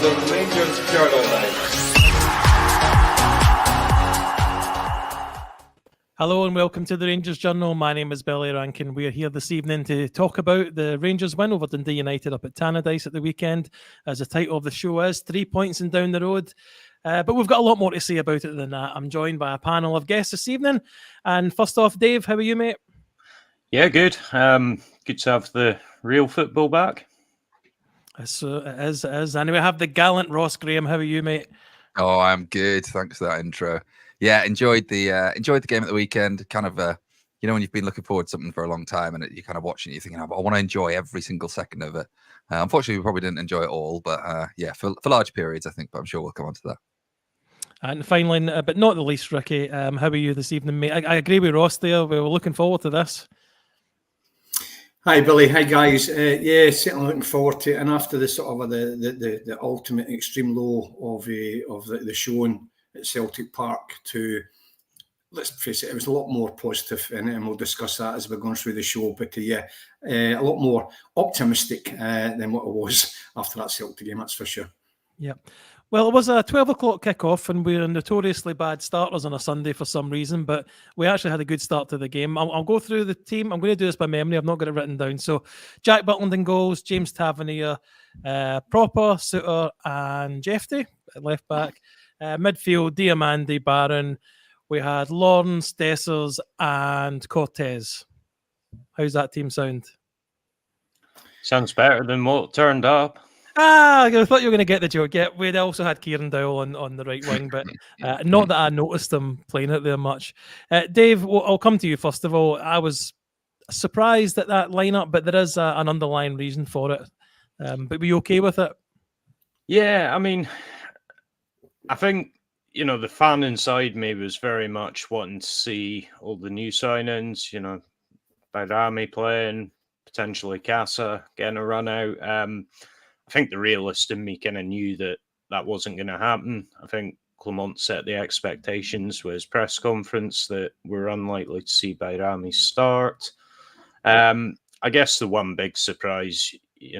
the Rangers Journal now. Hello and welcome to the Rangers Journal. My name is Billy Rankin. We are here this evening to talk about the Rangers win over Dundee United up at Tannadice at the weekend. As the title of the show is, 3 points and down the road. But we've got a lot more to say about it than that. I'm joined by a panel of guests this evening. And first off, Dave, how are you, mate? Yeah, good. Good to have the real football back. So it is. Anyway, I have the gallant Ross Graham. How are you, mate? Oh, I'm good. Thanks for that intro. Yeah, enjoyed the game at the weekend. Kind of, when you've been looking forward to something for a long time and you're kind of watching it, you're thinking, I want to enjoy every single second of it. Unfortunately, we probably didn't enjoy it all, but for large periods, I think. But I'm sure we'll come on to that. And finally, but not the least, Ricky, how are you this evening, mate? I agree with Ross there. We were looking forward to this. Hi, Billy. Hi, guys. Yeah, certainly looking forward to it. And after the sort of the ultimate extreme low of the showing at Celtic Park, let's face it was a lot more positive, and we'll discuss that as we're going through the show. But a lot more optimistic than what it was after that Celtic game, that's for sure. Yeah. Well, it was a 12 o'clock kickoff, and we're notoriously bad starters on a Sunday for some reason, but we actually had a good start to the game. I'll go through the team. I'm going to do this by memory. I've not got it written down. So, Jack Butland in goals, James Tavernier, Proper, Suter, and Jeffrey at left back. Midfield, Diamandi, Barron. We had Lawrence, Dessers, and Cortez. How's that team sound? Sounds better than what turned up. I thought you were going to get the joke. Yeah, we'd also had Kieran Dowell on the right wing, but not that I noticed him playing it there much. Dave, I'll come to you first of all. I was surprised at that lineup, but there is an underlying reason for it. But were you okay with it? Yeah, I mean, I think, the fan inside me was very much wanting to see all the new signings, Bayrami playing, potentially Casa getting a run out. I think the realist in me kind of knew that wasn't going to happen. I think Clement set the expectations with his press conference that we're unlikely to see Bayrami start. I guess the one big surprise,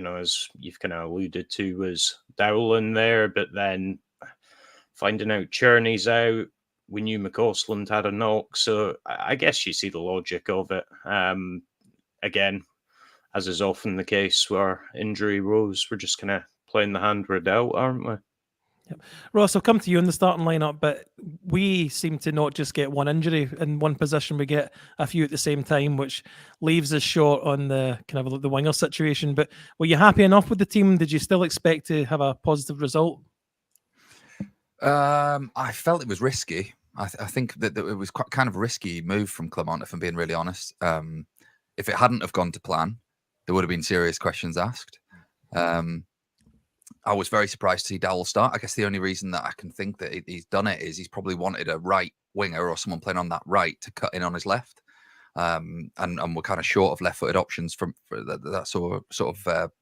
as you've kind of alluded to, was Dowell in there, but then finding out Cherney's out, we knew McCausland had a knock, so I guess you see the logic of it. Again, as is often the case where injury woes, we're just kind of playing the hand we're dealt, aren't we? Yep. Ross, I'll come to you in the starting lineup, but we seem to not just get one injury in one position, we get a few at the same time, which leaves us short on the kind of the winger situation. But were you happy enough with the team? Did you still expect to have a positive result? I felt it was risky. I think that it was quite kind of a risky move from Clement, if I'm being really honest. If it hadn't have gone to plan, there would have been serious questions asked. I was very surprised to see Dowell start. I guess the only reason that I can think that he's done it is he's probably wanted a right winger or someone playing on that right to cut in on his left. And we're kind of short of left-footed options for that sort of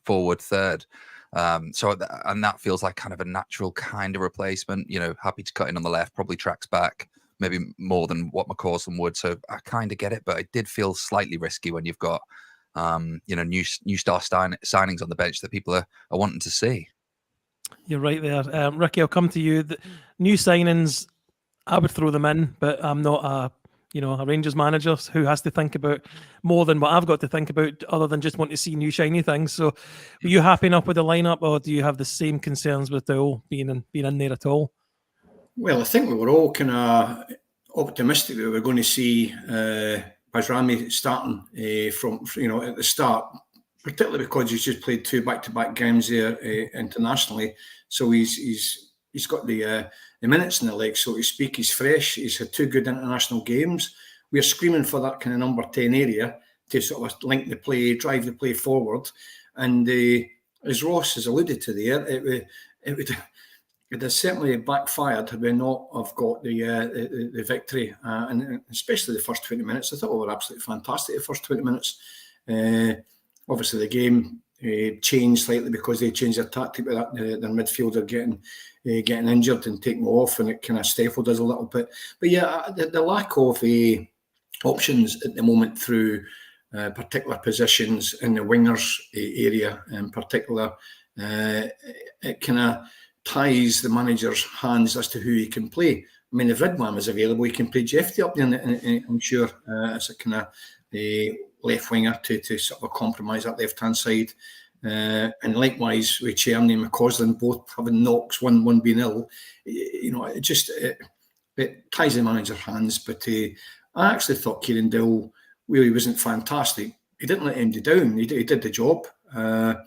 forward third. And that feels like kind of a natural kind of replacement. Happy to cut in on the left, probably tracks back, maybe more than what McCausland would. So I kind of get it, but it did feel slightly risky when you've got new star signings on the bench that people are wanting to see. You're right there. Ricky, I'll come to you. The new signings, I would throw them in, but I'm not a Rangers manager who has to think about more than what I've got to think about other than just want to see new shiny things. So were you happy enough with the lineup, or do you have the same concerns with Dowell being in there at all? Well, I think we were all kind of optimistic that we were going to see Bayrami starting from at the start, particularly because he's just played 2 back-to-back games there internationally. So he's got the minutes in the legs, so to speak. He's fresh. He's had 2 good international games. We're screaming for that kind of number 10 area to sort of link the play, drive the play forward. And as Ross has alluded to there, it has certainly backfired had we not have got the victory, and especially the first 20 minutes. I thought we were absolutely fantastic the first 20 minutes. Obviously, the game changed slightly because they changed their tactic with that, their midfielder getting injured and taken off, and it kind of stifled us a little bit. But yeah, the lack of options at the moment through particular positions in the wingers area in particular it kind of ties the manager's hands as to who he can play. I mean, if Ridwan was available, he can play Jeffy up there, and I'm sure, as a kind of left winger to sort of compromise that left-hand side. And likewise with Cherny and McCausland both having knocks, one being ill. It ties the manager's hands. But I actually thought Kieran Dowell really wasn't fantastic. He didn't let Andy down. He did the job, and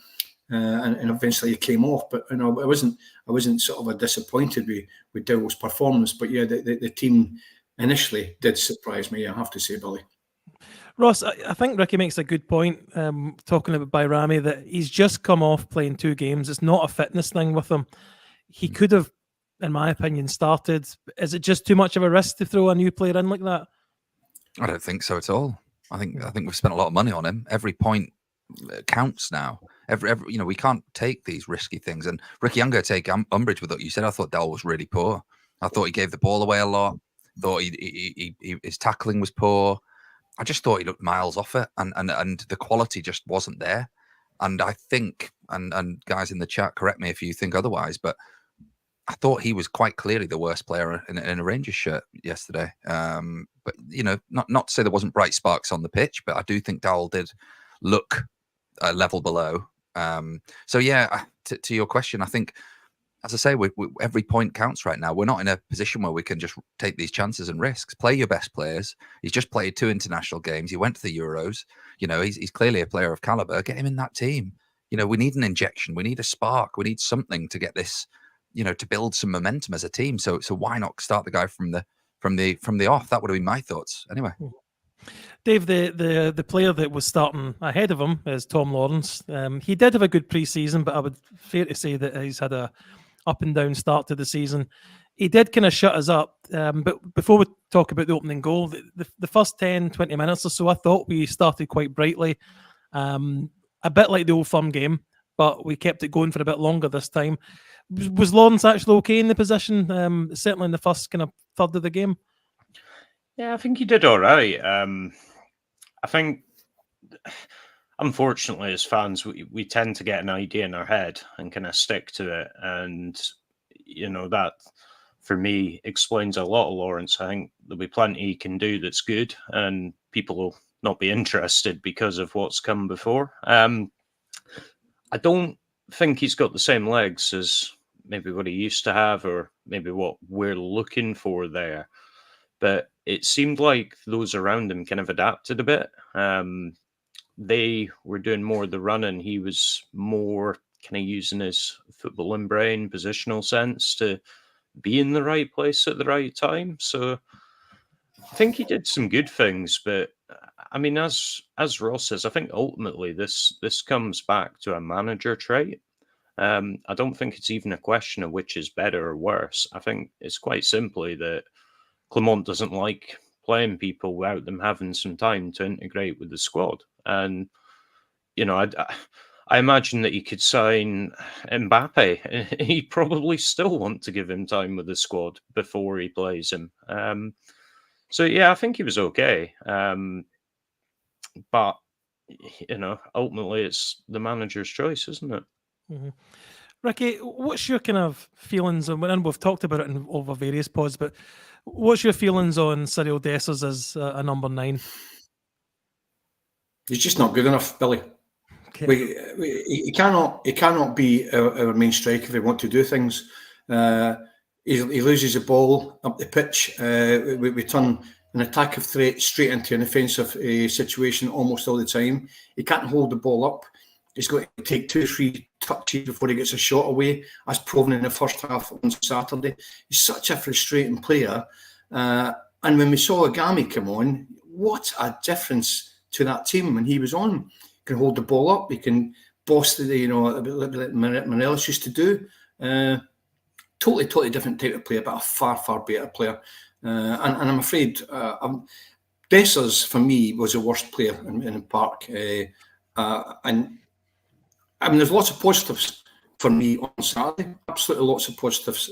eventually he came off. But I wasn't sort of disappointed with Dowell's performance. But yeah, the team initially did surprise me, I have to say, Billy. Ross, I think Ricky makes a good point, talking about Bayrami, that he's just come off playing 2 games. It's not a fitness thing with him. He could have, in my opinion, started. Is it just too much of a risk to throw a new player in like that? I don't think so at all. I think we've spent a lot of money on him. Every point counts now. Every we can't take these risky things. And Ricky, I'm going to take umbrage with what you said. I thought Dowell was really poor. I thought he gave the ball away a lot. Thought his tackling was poor. I just thought he looked miles off it, and the quality just wasn't there. And I think, and guys in the chat, correct me if you think otherwise, but I thought he was quite clearly the worst player in a Rangers shirt yesterday. But not to say there wasn't bright sparks on the pitch, but I do think Dowell did look a level below. So yeah, to your question, I think, as I say, every point counts right now. We're not in a position where we can just take these chances and risks. Play your best players. He's just played 2 international games. He went to the Euros. He's clearly a player of caliber. Get him in that team. We need an injection. We need a spark. We need something to get this, to build some momentum as a team. So why not start the guy from the off? That would have been my thoughts. Anyway. Dave, the player that was starting ahead of him is Tom Lawrence. He did have a good pre-season, but I would fair to say that he's had a up and down start to the season. He did kind of shut us up. But before we talk about the opening goal, the first 10, 20 minutes or so, I thought we started quite brightly. A bit like the Old Firm game, but we kept it going for a bit longer this time. Was Lawrence actually okay in the position, certainly in the first kind of third of the game? Yeah, I think he did all right. I think, unfortunately, as fans, we tend to get an idea in our head and kind of stick to it. And, that, for me, explains a lot of Lawrence. I think there'll be plenty he can do that's good, and people will not be interested because of what's come before. I don't think he's got the same legs as maybe what he used to have, or maybe what we're looking for there. But it seemed like those around him kind of adapted a bit. They were doing more of the running. He was more kind of using his footballing brain, positional sense to be in the right place at the right time. So I think he did some good things. But I mean, as Ross says, I think ultimately this comes back to a manager trait. I don't think it's even a question of which is better or worse. I think it's quite simply that Clement doesn't like playing people without them having some time to integrate with the squad. And, I imagine that he could sign Mbappe. He'd probably still want to give him time with the squad before he plays him. So, yeah, I think he was okay. But, ultimately it's the manager's choice, isn't it? Mm-hmm. Ricky, what's your kind of feelings on, and we've talked about it over various pods, but what's your feelings on Cyril Dessers as a number 9? He's just not good enough, Billy. Okay. He cannot be our main striker if we want to do things. He loses the ball up the pitch. We turn an attack of threat straight into an offensive situation almost all the time. He can't hold the ball up. He's got to take 2 or 3 touches before he gets a shot away, as proven in the first half on Saturday. He's such a frustrating player. And when we saw Agami come on, what a difference to that team when he was on. He can hold the ball up. He can boss a bit like Morelos used to do. Totally different type of player, but a far, far better player. And I'm afraid Dessers, for me, was the worst player in the park. And I mean, there's lots of positives for me on Saturday. Absolutely lots of positives.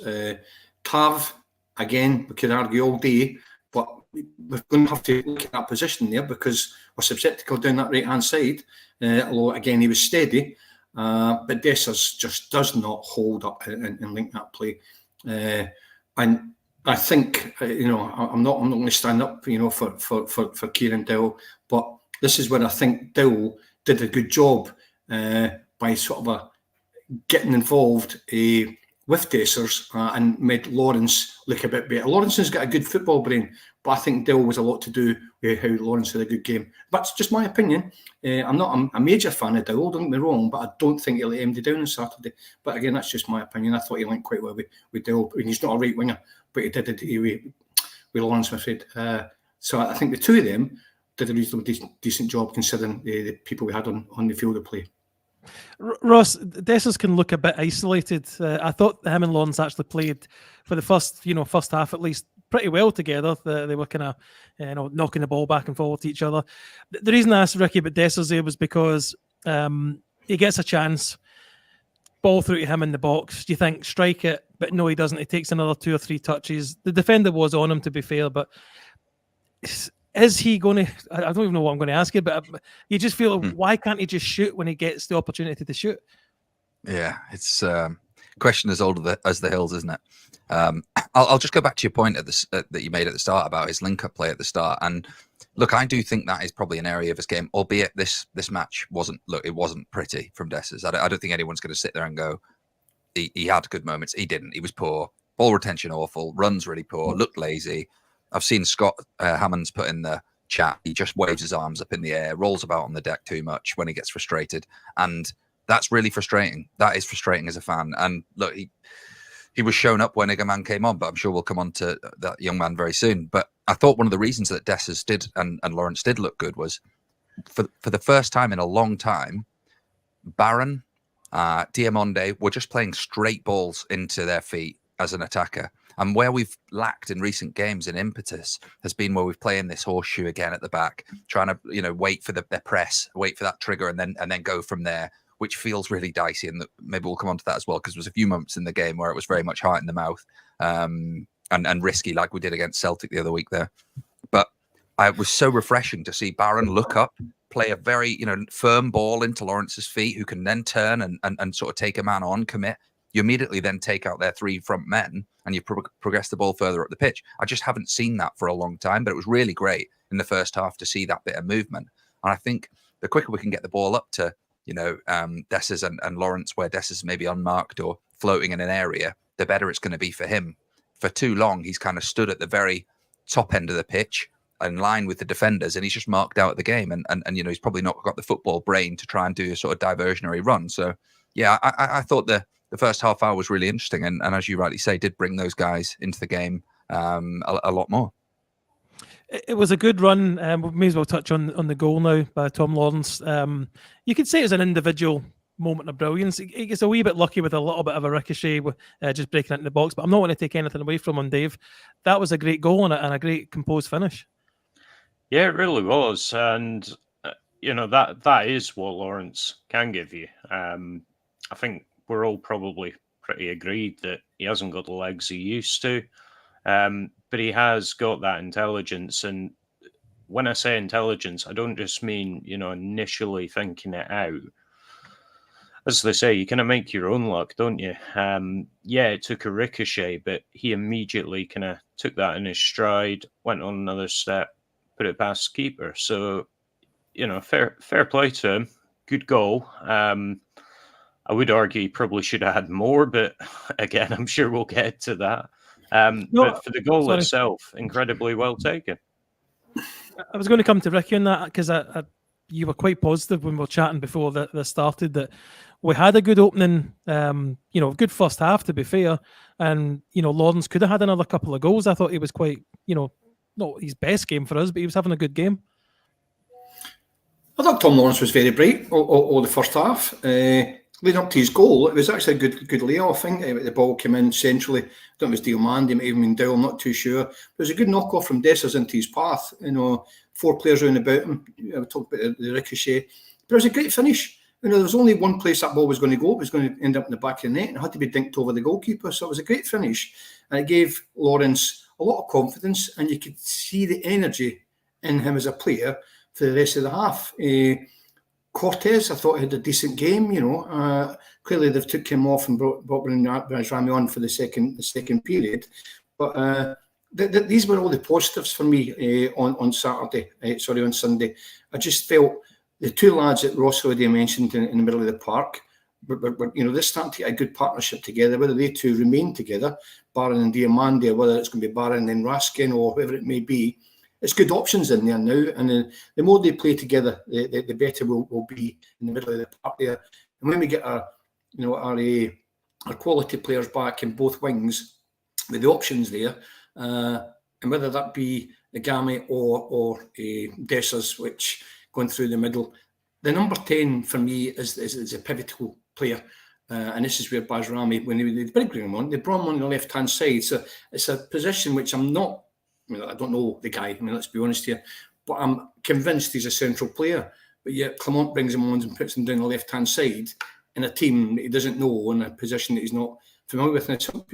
Tav, again, we could argue all day, but we're going to have to look at that position there because we're susceptible down that right-hand side. Although, again, he was steady. But Dessers just does not hold up and link that play. And I think, I'm not going to stand up, for Kieran Dowell, but this is where I think Dowell did a good job by sort of getting involved with Dessers and made Lawrence look a bit better. Lawrence has got a good football brain, but I think Dowell was a lot to do with how Lawrence had a good game. That's just my opinion. I'm not a major fan of Dowell, don't get me wrong, but I don't think he let MD down on Saturday. But again, that's just my opinion. I thought he linked quite well with Dowell. I mean, he's not a right winger, but he did it with Lawrence, I'm afraid. So I think the two of them did a reasonably decent job considering the people we had on the field of play. Ross, Dessers can look a bit isolated. I thought him and Lawrence actually played for the first half at least pretty well together. They were kind of knocking the ball back and forward to each other. The reason I asked Ricky about Dessers there was because he gets a chance, ball through to him in the box. Do you think strike it? But no, he doesn't. He takes another 2 or 3 touches. The defender was on him, to be fair, but is he going to? I don't even know what I'm going to ask you, but you just feel why can't he just shoot when he gets the opportunity to shoot? Yeah, it's a question as old as the hills, isn't it? I'll just go back to your point that you made at the start about his link-up play at the start. And look, I do think that is probably an area of his game, albeit this match wasn't pretty from Dessers. I don't think anyone's going to sit there and go, he had good moments. He didn't. He was poor. Ball retention awful. Runs really poor. Looked lazy. I've seen Scott Hammonds put in the chat. He just waves his arms up in the air, rolls about on the deck too much when he gets frustrated. And that's really frustrating. That is frustrating as a fan. And look, he was shown up when Iggerman came on, but I'm sure we'll come on to that young man very soon. But I thought one of the reasons that Dessers did and Lawrence did look good was for the first time in a long time, Barron, Diamonde were just playing straight balls into their feet as an attacker. And where we've lacked in recent games in impetus has been where we've playing this horseshoe again at the back, trying to wait for their press, wait for that trigger, and then go from there, which feels really dicey. And maybe we'll come on to that as well, because there was a few moments in the game where it was very much heart in the mouth and risky, like we did against Celtic the other week there. But it was so refreshing to see Barron look up, play a very firm ball into Lawrence's feet, who can then turn and sort of take a man on, commit. You immediately then take out their 3 front men and you progress the ball further up the pitch. I just haven't seen that for a long time, but it was really great in the first half to see that bit of movement. And I think the quicker we can get the ball up to, Dessers and Lawrence, where Dessers may be unmarked or floating in an area, the better it's going to be for him. For too long, he's kind of stood at the very top end of the pitch in line with the defenders, and he's just marked out of the game. And he's probably not got the football brain to try and do a sort of diversionary run. So, yeah, I thought the first half hour was really interesting, and as you rightly say, did bring those guys into the game a lot more. It was a good run. We may as well touch on the goal now by Tom Lawrence. You could say it was an individual moment of brilliance. He gets a wee bit lucky with a little bit of a ricochet, just breaking into the box, but I'm not going to take anything away from him, Dave. That was a great goal and a great composed finish. Yeah, it really was. And, that is what Lawrence can give you. I think we're all probably pretty agreed that he hasn't got the legs he used to, but he has got that intelligence. And when I say intelligence, I don't just mean, initially thinking it out. As they say, you kind of make your own luck, don't you? It took a ricochet, but he immediately kind of took that in his stride, went on another step, put it past the keeper. So, fair play to him. Good goal. I would argue he probably should have had more, but again, I'm sure we'll get to that. But for the goal itself, incredibly well taken. I was going to come to Ricky on that because you were quite positive when we were chatting before this started that we had a good opening, good first half, to be fair. And, Lawrence could have had another couple of goals. I thought he was quite, not his best game for us, but he was having a good game. I thought Tom Lawrence was very bright all the first half. Leading up to his goal, it was actually a good layoff. I think the ball came in centrally. I don't know if it was Diamande, it might even been Dowell, I'm not too sure. But it was a good knock-off from Dessers into his path. 4 players round about him. We talked about the ricochet. But it was a great finish. There was only one place that ball was going to go. It was going to end up in the back of the net and it had to be dinked over the goalkeeper. So it was a great finish. And it gave Lawrence a lot of confidence, and you could see the energy in him as a player for the rest of the half. Cortez, I thought, had a decent game. Clearly they've took him off and brought Bajrami on for the second period. But these were all the positives for me on Saturday. On Sunday. I just felt the two lads that Ross already mentioned in the middle of the park. They're starting to get a good partnership together. Whether they two remain together, Barron and Diamandi, or whether it's going to be Barron and Raskin or whoever it may be, it's good options in there now. And the more they play together, the better we'll be in the middle of the park there. And when we get our quality players back in both wings with the options there, and whether that be Nagami or Dessers, which going through the middle, the number 10 for me is a pivotal player. And this is where Bajrami, when they bring him on, they brought him on the left-hand side. So it's a position which I don't know the guy. Let's be honest here. But I'm convinced he's a central player. But yet Clement brings him on and puts him down the left-hand side in a team that he doesn't know, in a position that he's not familiar with. And some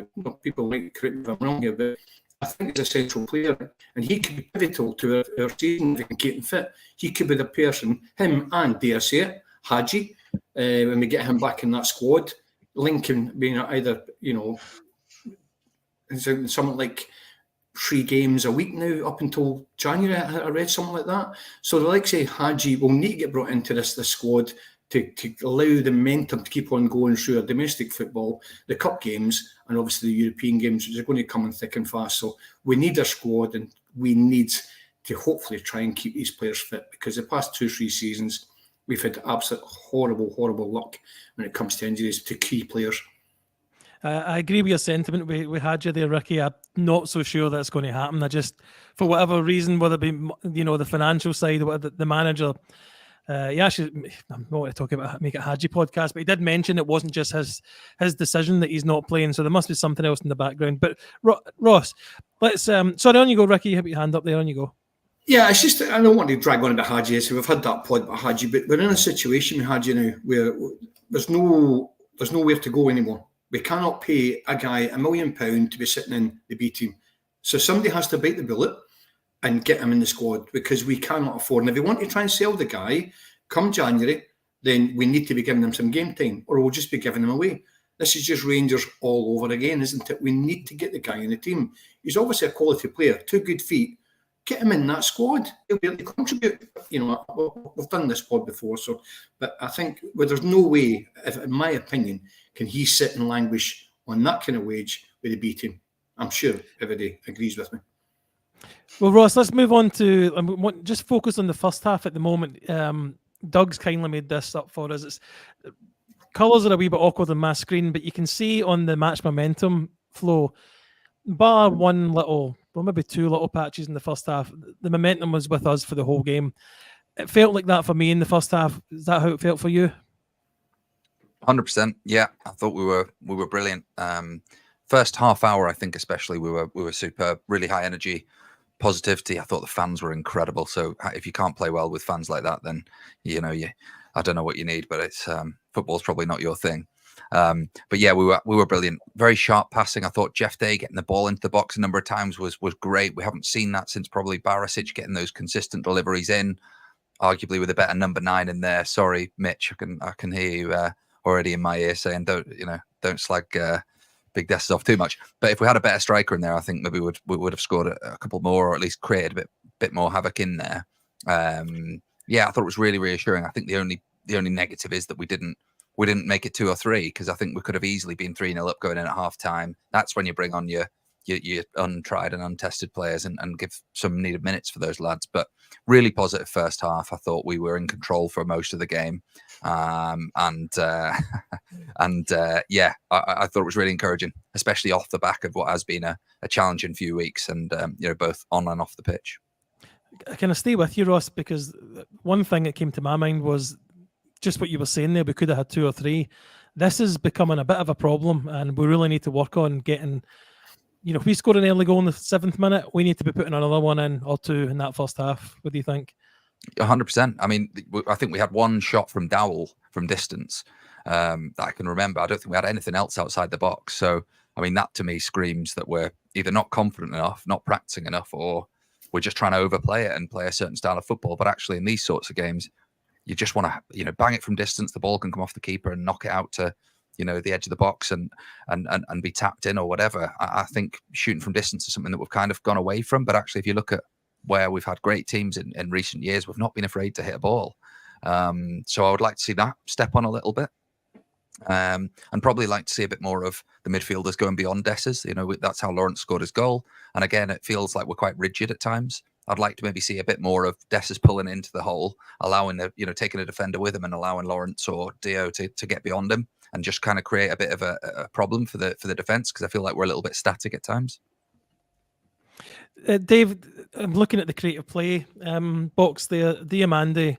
people might correct me if I'm wrong here, but I think he's a central player. And he could be pivotal to our season if he can keep him fit. He could be the person, him and, dare I say it, Hadji, when we get him back in that squad. Lincoln being either, something like 3 games a week now up until January, I read something like that. So the likes of Hadji will need to get brought into this squad to allow the momentum to keep on going through our domestic football, the cup games, and obviously the European games, which are going to come in thick and fast. So we need a squad, and we need to hopefully try and keep these players fit, because the past 2-3 seasons, we've had absolute horrible luck when it comes to injuries to key players. I agree with your sentiment. We had you there, Ricky. I'm not so sure that's going to happen. I just, for whatever reason, whether it be the financial side, or the manager, he actually, I'm not going to talk about Make It Hadji podcast, but he did mention it wasn't just his decision that he's not playing. So there must be something else in the background. But Ross, let's. Sorry, on you go, Ricky. You have your hand up there. On you go. Yeah, it's just, I don't want to drag on about Hadji. So we've had that pod about Hadji, but we're in a situation with Hadji now where there's nowhere to go anymore. We cannot pay a guy £1 million to be sitting in the B team. So somebody has to bite the bullet and get him in the squad, because we cannot afford. And if we want to try and sell the guy come January, then we need to be giving him some game time, or we'll just be giving him away. This is just Rangers all over again, isn't it? We need to get the guy in the team. He's obviously a quality player, 2 good feet. Get him in that squad. He'll be able to contribute. We've done this pod before, but I think there's no way, in my opinion, can he sit and languish on that kind of wage with the B team. I'm sure everybody agrees with me. Well, Ross, let's move on to just focus on the first half at the moment. Doug's kindly made this up for us. Colours are a wee bit awkward on my screen, but you can see on the match momentum flow, bar maybe 2 little patches in the first half, the momentum was with us for the whole game. It felt like that for me in the first half. Is that how it felt for you? 100%. Yeah, I thought we were brilliant. First half hour, I think especially, we were superb. Really high energy, positivity. I thought the fans were incredible. So if you can't play well with fans like that, then I don't know what you need. But it's football's probably not your thing. But yeah, we were brilliant. Very sharp passing. I thought Jeff Day getting the ball into the box a number of times was great. We haven't seen that since probably Barisic, getting those consistent deliveries in. Arguably with a better number 9 in there. Sorry, Mitch, I can hear you already in my ear saying don't slag Big Des off too much. But if we had a better striker in there, I think maybe we would have scored a couple more, or at least created a bit more havoc in there. Yeah, I thought it was really reassuring. I think the only negative is that we didn't make it 2 or 3, because I think we could have easily been 3-0 up going in at half time. That's when you bring on your untried and untested players and give some needed minutes for those lads. But really positive first half. I thought we were in control for most of the game. Yeah, I thought it was really encouraging, especially off the back of what has been a challenging few weeks, and both on and off the pitch. Can I stay with you, Ross? Because one thing that came to my mind was just what you were saying there. We could have had 2 or 3. This is becoming a bit of a problem, and we really need to work on getting, if we score an early goal in the 7th minute, we need to be putting another one in or 2 in that first half. What do you think? 100%. I mean, I think we had one shot from Dowell from distance that I can remember. I don't think we had anything else outside the box. So, I mean, that to me screams that we're either not confident enough, not practicing enough, or we're just trying to overplay it and play a certain style of football. But actually, in these sorts of games, you just want to, bang it from distance. The ball can come off the keeper and knock it out to, the edge of the box and be tapped in or whatever. I think shooting from distance is something that we've kind of gone away from. But actually, if you look at where we've had great teams in recent years, we've not been afraid to hit a ball. So I would like to see that step on a little bit. And probably like to see a bit more of the midfielders going beyond Dessers. That's how Lawrence scored his goal. And again, it feels like we're quite rigid at times. I'd like to maybe see a bit more of Dessers pulling into the hole, allowing taking a defender with him and allowing Lawrence or Dio to get beyond him and just kind of create a bit of a problem for the defence, because I feel like we're a little bit static at times. Dave, I'm looking at the creative play box there. Diamande,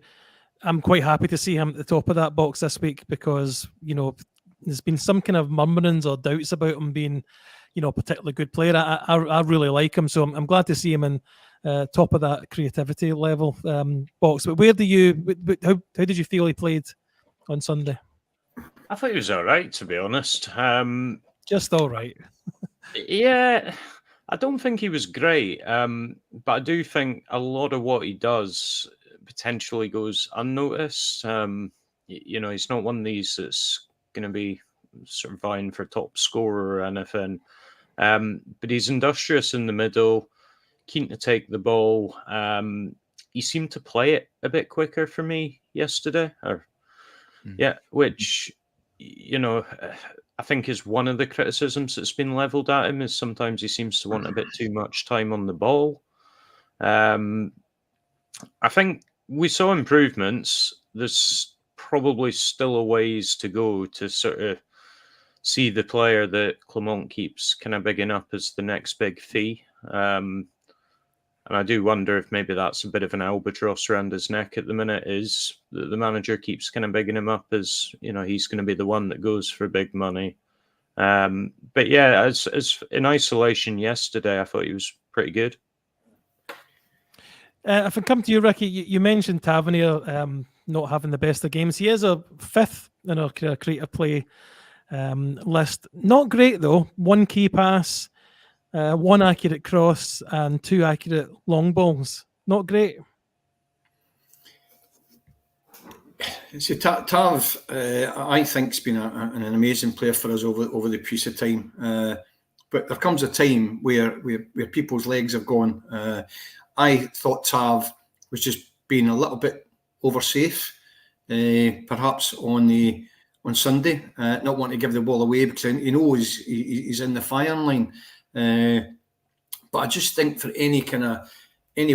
I'm quite happy to see him at the top of that box this week, because there's been some kind of murmurings or doubts about him being a particularly good player. I really like him, so I'm glad to see him in top of that creativity level box. But how did you feel he played on Sunday? I thought he was all right, to be honest. Just all right. Yeah, I don't think he was great, but I do think a lot of what he does potentially goes unnoticed. He's not one of these that's going to be sort of vying for top scorer or anything. But he's industrious in the middle, keen to take the ball. He seemed to play it a bit quicker for me yesterday, which I think is one of the criticisms that's been levelled at him, is sometimes he seems to want a bit too much time on the ball. I think we saw improvements. There's probably still a ways to go to sort of see the player that Clement keeps kind of bigging up as the next big fee. And I do wonder if maybe that's a bit of an albatross around his neck at the minute, is that the manager keeps kind of bigging him up as, he's going to be the one that goes for big money. But yeah, as in isolation yesterday, I thought he was pretty good. If I come to you, Ricky, you mentioned Tavernier not having the best of games. He is a fifth in our creative play list. Not great, though. One key pass, one accurate cross, and 2 accurate long balls. Not great. See, Tav, I think, has been an amazing player for us over the piece of time. But there comes a time where people's legs have gone. I thought Tav was just being a little bit oversafe, perhaps on Sunday, not wanting to give the ball away because he knows he's in the firing line. But I just think for any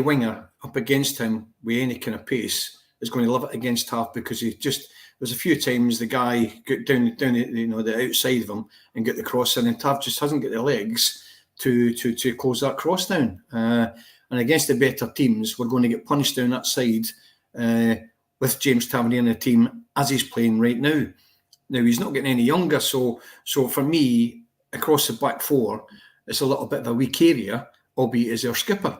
winger up against him with any kind of pace is going to love it against Tav, because there's a few times the guy got down the outside of him and get the cross in, and Tav just hasn't got the legs to close that cross down. And against the better teams, we're going to get punished down that side with James Tavernier in the team as he's playing right now. Now, he's not getting any younger, so for me, across the back four, it's a little bit of a weak area, albeit as our skipper.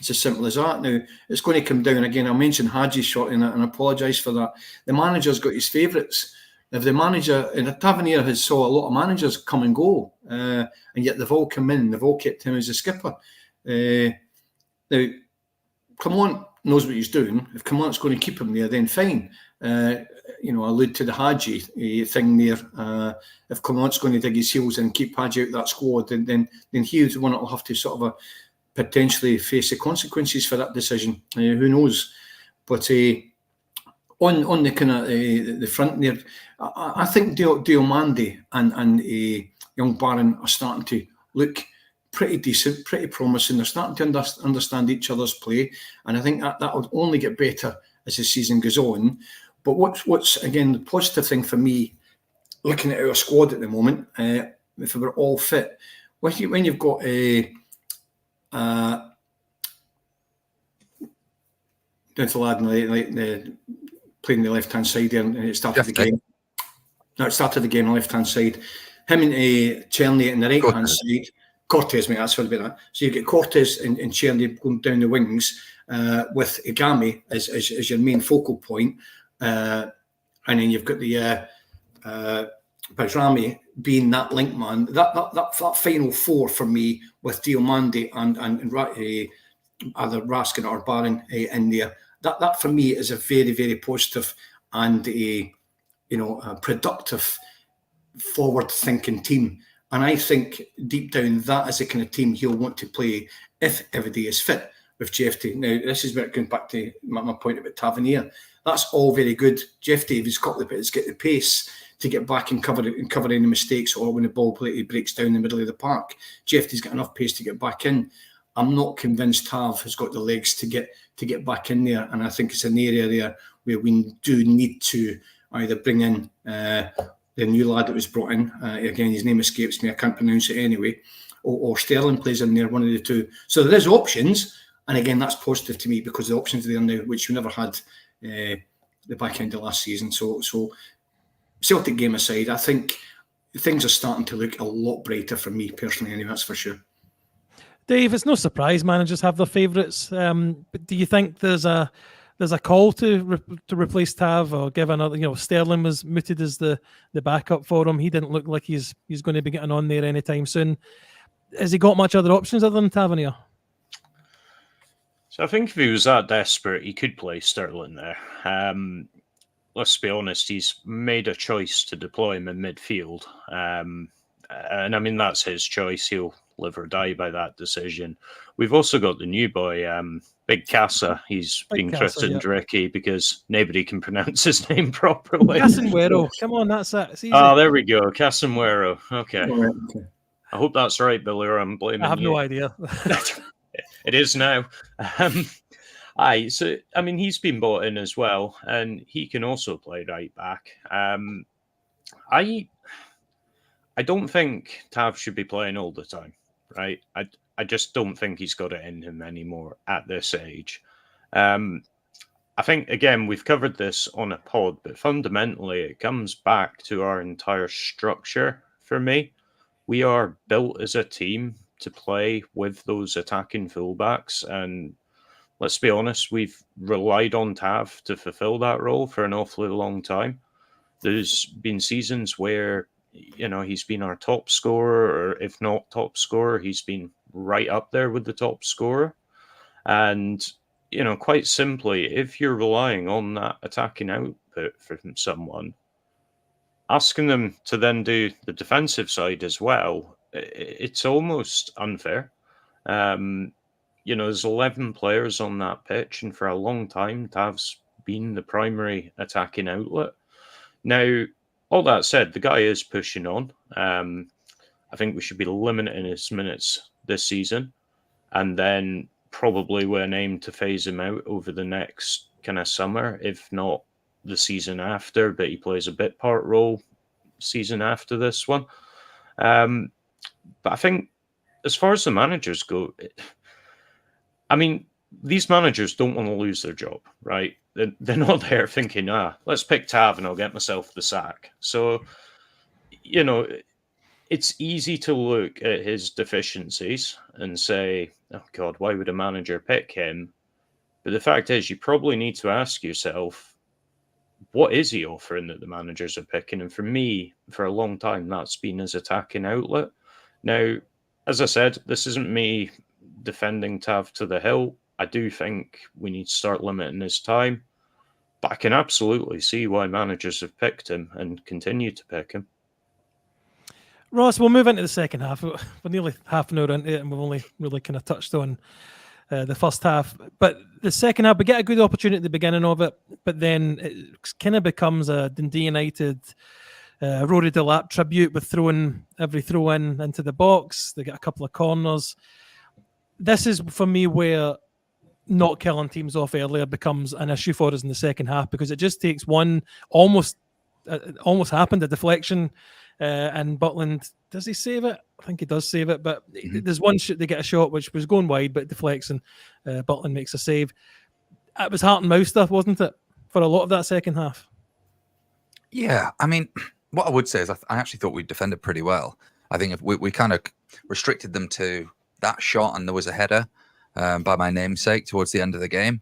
It's as simple as that. Now, it's going to come down again. I mentioned Hadji shortly, and I apologise for that. The manager's got his favourites. If the manager, and Tavernier has saw a lot of managers come and go, and yet they've all come in, they've all kept him as a skipper. Now, Clement knows what he's doing. If Clement's going to keep him there, then fine. I allude to the Hadji thing there. If Clement's going to dig his heels and keep Hadji out that squad, then he's the one that will have to sort of potentially face the consequences for that decision. Who knows? But on the kind of the front there, I think Diomande and young Barron are starting to look pretty decent, pretty promising. They're starting to understand each other's play, and I think that will only get better as the season goes on. But what's again the positive thing for me, looking at our squad at the moment, if we're all fit, when you've got dental lad playing the left hand side there, and it started the game. No, it started the game on the left hand side. Him and Cherny in the right hand side. Cortez, mate, that's what about that. So you get Cortez and Cherny going down the wings with Igami as your main focal point, and then you've got the Bajrami being that link man. That final four for me with Diomande and either Raskin or Barron in there. that for me is a very, very positive and a productive, forward-thinking team. And I think deep down that is the kind of team he'll want to play if everybody is fit with Jeffy. Now, this is where it goes back to my point about Tavernier. That's all very good. Jeff Davies got the pace to get back and cover any mistakes, or when the ball breaks down the middle of the park. Jeffy's got enough pace to get back in. I'm not convinced Tav has got the legs to get back in there, and I think it's an area there where we do need to either bring in the new lad that was brought in. Again, his name escapes me. I can't pronounce it anyway. Or Sterling plays in there, one of the two. So there is options, and again, that's positive to me because the options are there now, which we never had the back end of last season. So Celtic game aside, I think things are starting to look a lot brighter for me personally. Anyway, that's for sure. Dave, it's no surprise managers have their favourites. But do you think there's a call to replace Tav or give another? Sterling was mooted as the backup for him. He didn't look like he's going to be getting on there anytime soon. Has he got much other options other than Tavernier? So I think if he was that desperate, he could play Sterling there. Let's be honest, he's made a choice to deploy him in midfield. And I mean, that's his choice. He'll live or die by that decision. We've also got the new boy, Big Casa. He's been christened Ricky because nobody can pronounce his name properly. Casemiro. Come on, that's it. It's easy. Oh, there we go. Casemiro. Okay. I hope that's right, Billy, or I'm blaming you. I have no idea. It is now. So I mean, he's been bought in as well, and he can also play right back. I don't think Tav should be playing all the time, right? I just don't think he's got it in him anymore at this age. I think, again, we've covered this on a pod, but fundamentally it comes back to our entire structure for me. We are built as a team to play with those attacking fullbacks, and let's be honest, we've relied on Tav to fulfill that role for an awfully long time. There's been seasons where he's been our top scorer, or if not top scorer, he's been right up there with the top scorer. And, quite simply, if you're relying on that attacking output from someone, asking them to then do the defensive side as well, it's almost unfair. There's 11 players on that pitch, and for a long time, Tav's been the primary attacking outlet. Now, all that said, the guy is pushing on. I think we should be limiting his minutes this season, and then probably we're aimed to phase him out over the next kind of summer, if not the season after, but he plays a bit part role season after this one. But I think as far as the managers go, I mean, these managers don't want to lose their job, right? They're not there thinking, let's pick Tav and I'll get myself the sack. So, it's easy to look at his deficiencies and say, oh God, why would a manager pick him? But the fact is, you probably need to ask yourself, what is he offering that the managers are picking? And for me, for a long time, that's been his attacking outlet. Now, as I said, this isn't me defending Tav to the hilt. I do think we need to start limiting his time. But I can absolutely see why managers have picked him and continue to pick him. Ross, we'll move into the second half. We're nearly half an hour into it, and we've only really kind of touched on the first half. But the second half, we get a good opportunity at the beginning of it, but then it kind of becomes a Dundee United Rory Delap tribute with throwing every throw in into the box. They get a couple of corners. This is, for me, where not killing teams off earlier becomes an issue for us in the second half, because it just takes one almost happened, a deflection, and Butland, does he save it? I think he does save it, but there's one shot, they get a shot which was going wide but deflects, and Butland makes a save. It was heart and mouth stuff, wasn't it, for a lot of that second half? Yeah, I mean, what I would say is I actually thought we defended pretty well. I think if we kind of restricted them to that shot, and there was a header by my namesake towards the end of the game,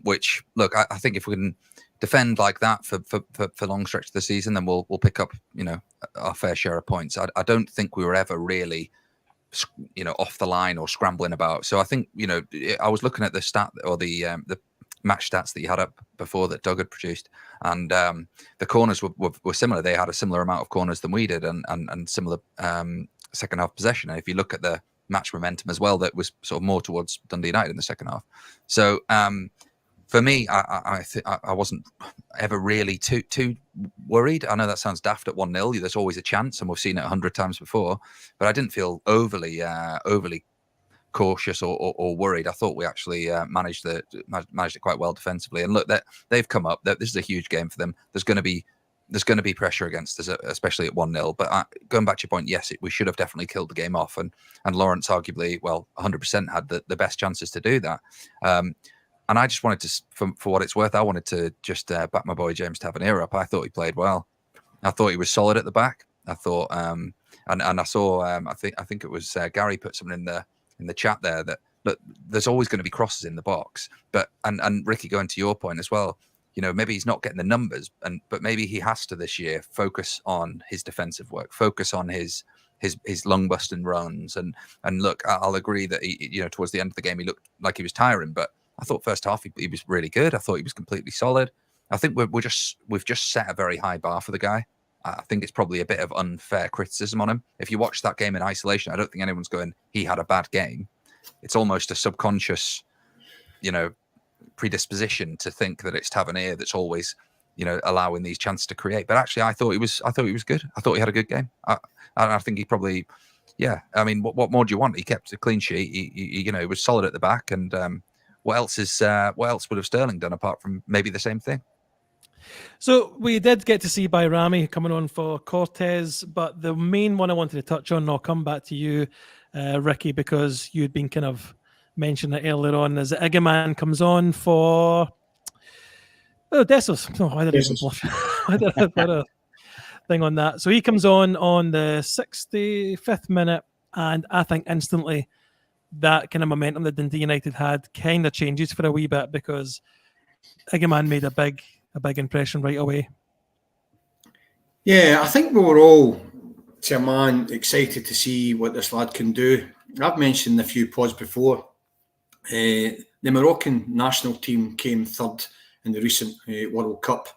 which, look, I think if we can defend like that for long stretch of the season, then we'll pick up, our fair share of points. I don't think we were ever really, off the line or scrambling about. So I think, I was looking at the stat or the match stats that you had up before that Doug had produced, and the corners were similar. They had a similar amount of corners than we did, and similar second half possession. And if you look at the match momentum as well, that was sort of more towards Dundee United in the second half. So for me, I wasn't ever really too worried. I know that sounds daft at 1-0. There's always a chance, and we've seen it 100 times before. But I didn't feel overly cautious or worried. I thought we actually managed it quite well defensively. And look, they've come up. This is a huge game for them. There's going to be pressure against us, especially at 1-0. But going back to your point, yes, we should have definitely killed the game off. And Lawrence arguably, 100% had the best chances to do that. And I just wanted to, for what it's worth, I wanted to just back my boy James Tavernier up. I thought he played well. I thought he was solid at the back. I thought, and I saw, I think it was Gary put something in the chat there that look, there's always going to be crosses in the box. But and Ricky, going to your point as well, maybe he's not getting the numbers, but maybe he has to this year focus on his defensive work, focus on his lung busting runs, and look, I'll agree that he, towards the end of the game he looked like he was tiring, but I thought first half he was really good. I thought he was completely solid. I think we've just set a very high bar for the guy. I think it's probably a bit of unfair criticism on him. If you watch that game in isolation, I don't think anyone's going, he had a bad game. It's almost a subconscious, predisposition to think that it's Tavernier that's always, allowing these chances to create. But actually, I thought he was good. I thought he had a good game. I think he probably, yeah. I mean, what more do you want? He kept a clean sheet. He was solid at the back, and what else would have Sterling done apart from maybe the same thing? So we did get to see Bayrami coming on for Cortez, but the main one I wanted to touch on, and I'll come back to you, Ricky, because you'd been kind of mentioning it earlier on, is Egeman comes on for Dessos. No, why did I even blush? Why did I put a thing on that? So he comes on the 65th minute, and I think instantly that kind of momentum that Dundee United had kind of changes for a wee bit, because Egeman made a big impression right away. Yeah, I think we were all, to a man, excited to see what this lad can do. I've mentioned a few pods before. The Moroccan national team came third in the recent World Cup,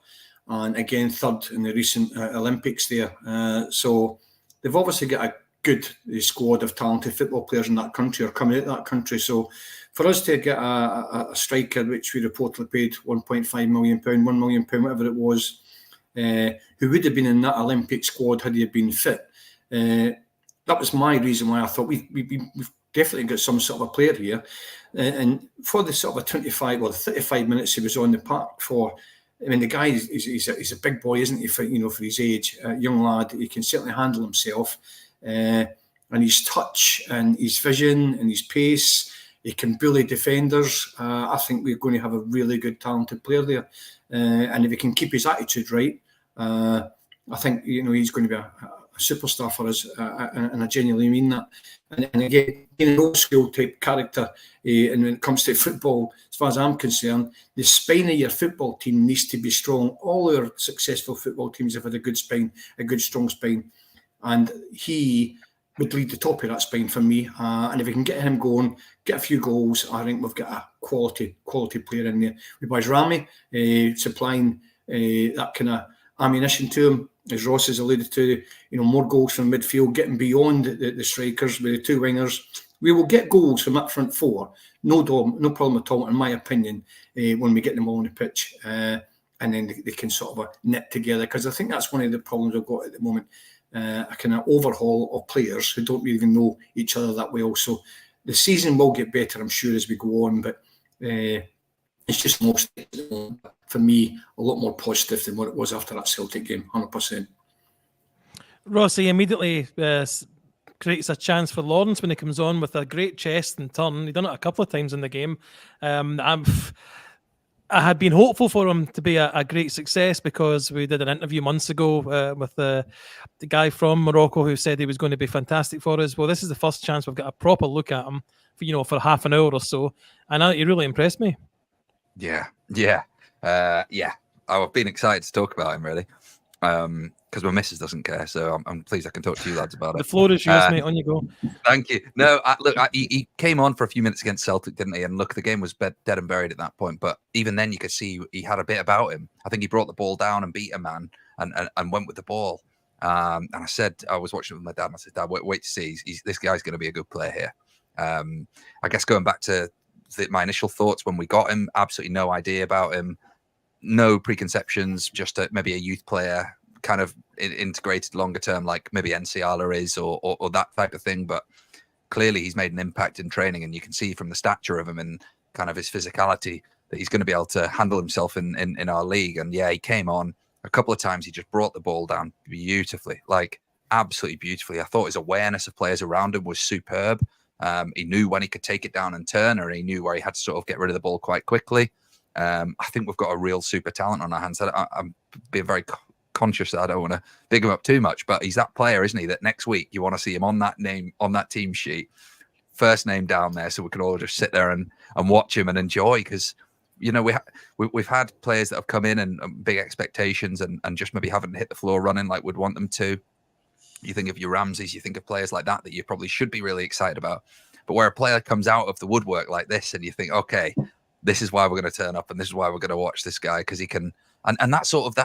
and again third in the recent Olympics there. So they've obviously got a good squad of talented football players in that country, or coming out of that country. So for us to get a striker, which we reportedly paid £1.5 million, £1 million, whatever it was, who would have been in that Olympic squad had he been fit, that was my reason why I thought we've definitely got some sort of a player here. And for the sort of 35 minutes he was on the park for, I mean, the guy he's a big boy, isn't he? For his age, a young lad, he can certainly handle himself. And his touch and his vision and his pace, he can bully defenders. I think we're going to have a really good, talented player there. And if he can keep his attitude right, I think he's going to be a superstar for us, and I genuinely mean that. And again, in an old school type character, and when it comes to football, as far as I'm concerned, the spine of your football team needs to be strong. All our successful football teams have had a good spine, a good strong spine, and he would lead the top of that spine for me. And if we can get him going, get a few goals, I think we've got a quality player in there. With Bayrami supplying that kind of ammunition to him, as Ross has alluded to, more goals from midfield, getting beyond the strikers with the two wingers. We will get goals from that front four, no problem at all, in my opinion, when we get them all on the pitch. And then they can sort of knit together, because I think that's one of the problems we've got at the moment. A kind of overhaul of players who don't even know each other that well. So the season will get better, I'm sure, as we go on, but it's just for me a lot more positive than what it was after that Celtic game, 100%. Rossi immediately creates a chance for Lawrence when he comes on with a great chest and turn. He's done it a couple of times in the game. I had been hopeful for him to be a great success, because we did an interview months ago with the guy from Morocco who said he was going to be fantastic for us. Well, this is the first chance we've got a proper look at him for half an hour or so, and he really impressed me. Yeah. I've been excited to talk about him, really. because my missus doesn't care. So I'm pleased I can talk to you lads about it. The floor is yours, mate. On you go. Thank you. No, he came on for a few minutes against Celtic, didn't he? And look, the game was dead and buried at that point. But even then, you could see he had a bit about him. I think he brought the ball down and beat a man and went with the ball. And I was watching it with my dad, and I said, Dad, wait to see. This guy's going to be a good player here. I guess going back to my initial thoughts when we got him, absolutely no idea about him, no preconceptions, just maybe a youth player, kind of integrated longer term, like maybe Nsiala is, or that type of thing. But clearly, he's made an impact in training, and you can see from the stature of him and kind of his physicality that he's going to be able to handle himself in our league. And yeah, he came on a couple of times. He just brought the ball down beautifully, like absolutely beautifully. I thought his awareness of players around him was superb. He knew when he could take it down and turn, or he knew where he had to sort of get rid of the ball quite quickly. I think we've got a real super talent on our hands. I'm being very conscious that I don't want to big him up too much, but he's that player, isn't he? That next week you want to see him on that team sheet, first name down there, so we can all just sit there and watch him and enjoy. Because we've had players that have come in and big expectations and just maybe haven't hit the floor running like we'd want them to. You think of your Ramses, you think of players like that you probably should be really excited about. But where a player comes out of the woodwork like this, and you think, okay, this is why we're going to turn up, and this is why we're going to watch this guy, because he can, and that sort of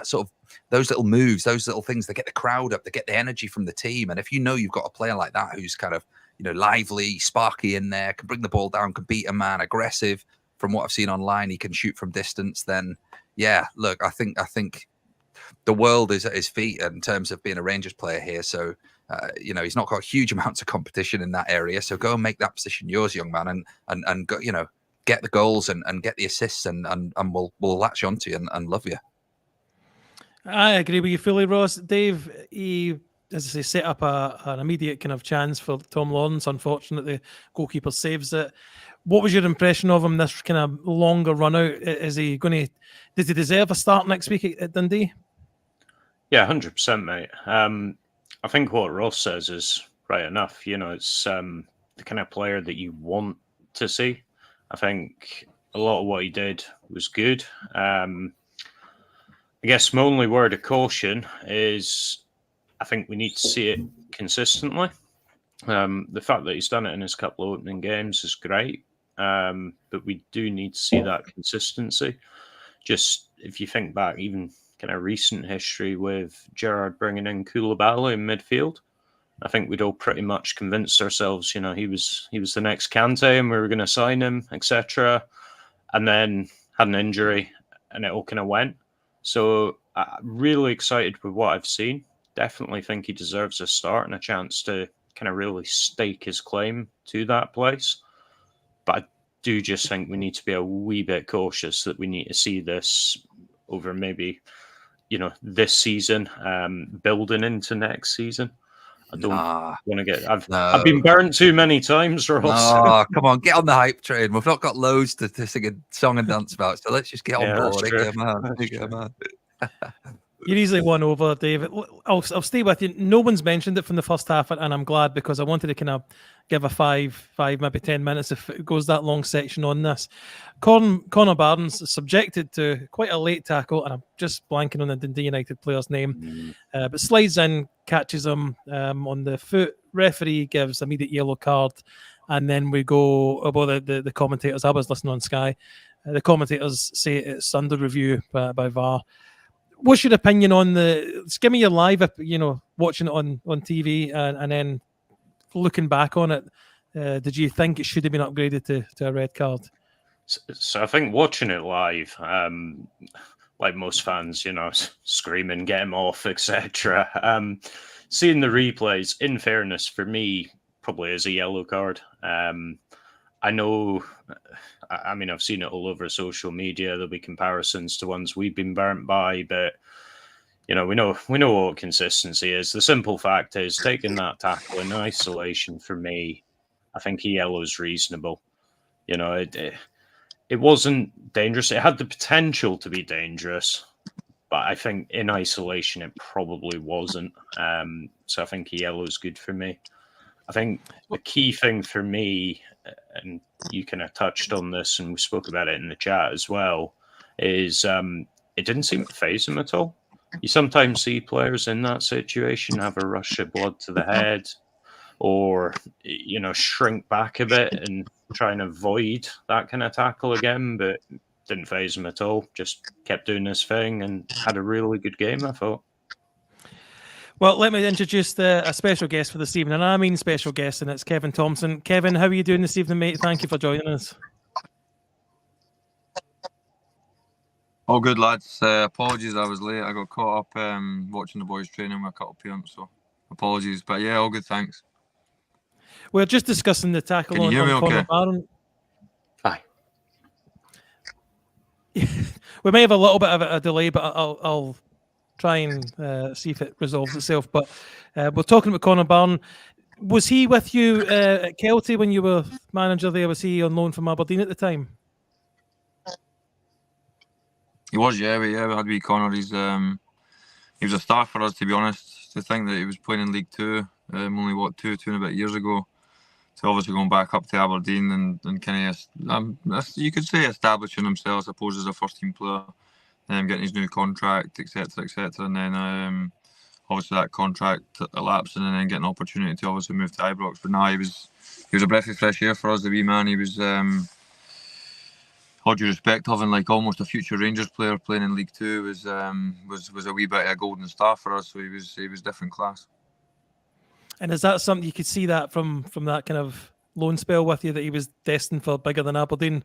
those little moves, those little things that get the crowd up, that get the energy from the team. And if you know you've got a player like that who's kind of lively, sparky in there, can bring the ball down, can beat a man, aggressive. From what I've seen online, he can shoot from distance. Then yeah, look, I think the world is at his feet in terms of being a Rangers player here. So he's not got huge amounts of competition in that area. So go and make that position yours, young man, and go, get the goals and get the assists, and we'll latch onto you and love you. I agree with you fully, Ross. Dave, he, as I say, set up an immediate kind of chance for Tom Lawrence. Unfortunately, the goalkeeper saves it. What was your impression of him this kind of longer run out? Does he deserve a start next week at Dundee? Yeah, 100%, mate. I think what Ross says is right enough. It's the kind of player that you want to see. I think a lot of what he did was good. I guess my only word of caution is I think we need to see it consistently. The fact that he's done it in his couple of opening games is great, but we do need to see that consistency. Just if you think back, even kind of recent history with Gerrard bringing in Koulibaly in midfield, I think we'd all pretty much convinced ourselves, he was the next Kante and we were going to sign him, etc. And then had an injury and it all kind of went. So I'm really excited with what I've seen. Definitely think he deserves a start and a chance to kind of really stake his claim to that place. But I do just think we need to be a wee bit cautious that we need to see this over maybe, this season, building into next season. I don't want to get. I've been burnt too many times, Ross. Oh, come on, get on the hype train. We've not got loads to sing a song and dance about, so let's just get on board. You're easily won over, David. I'll stay with you. No one's mentioned it from the first half, and I'm glad, because I wanted to kind of give a five, maybe 10 minutes if it goes that long section on this. Connor Barnes is subjected to quite a late tackle, and I'm just blanking on the Dundee United player's name, but slides in, catches him on the foot. Referee gives immediate yellow card, and then we go about the commentators. I was listening on Sky. The commentators say it's under review by VAR. What's your opinion on just give me your live, watching it on TV and then looking back on it, did you think it should have been upgraded to a red card? So I think watching it live, like most fans, screaming, get him off, etc. Seeing the replays, in fairness, for me, probably is a yellow card. I know, I've seen it all over social media. There'll be comparisons to ones we've been burnt by, but we know what consistency is. The simple fact is, taking that tackle in isolation, for me, I think a yellow is reasonable. It wasn't dangerous. It had the potential to be dangerous, but I think in isolation it probably wasn't. So I think a yellow is good for me. I think the key thing for me, and you kind of touched on this and we spoke about it in the chat as well, is it didn't seem to faze him at all. you sometimes see players in that situation have a rush of blood to the head, or shrink back a bit and try and avoid that kind of tackle again, but didn't faze him at all. Just kept doing his thing and had a really good game, I thought. Well, let me introduce a special guest for this evening, and I mean special guest, and it's Kevin Thompson. Kevin, how are you doing this evening, mate? Thank you for joining us. All good, lads. Apologies I was late. I got caught up watching the boys training with a couple of parents, so apologies. But yeah, all good, thanks. We're just discussing the tackle Can you hear me on Conor okay? Barron. Aye. We may have a little bit of a delay, but I'll try and see if it resolves itself. But we're talking about Conor Barron. Was he with you at Kelty when you were manager there? Was he on loan from Aberdeen at the time? He was, yeah. We had wee Connor. He was a star for us, to be honest. To think that he was playing in League Two, only two and a bit years ago. So obviously going back up to Aberdeen and kind of, you could say establishing himself, I suppose, as a first team player, getting his new contract, etc., and then obviously that contract elapsing, and then getting an opportunity to obviously move to Ibrox. But now he was a breath of fresh air for us, the wee man. He was, all due respect, having like almost a future Rangers player playing in League Two was a wee bit of a golden star for us. So he was different class. And is that something you could see that from that kind of loan spell with you, that he was destined for bigger than Aberdeen?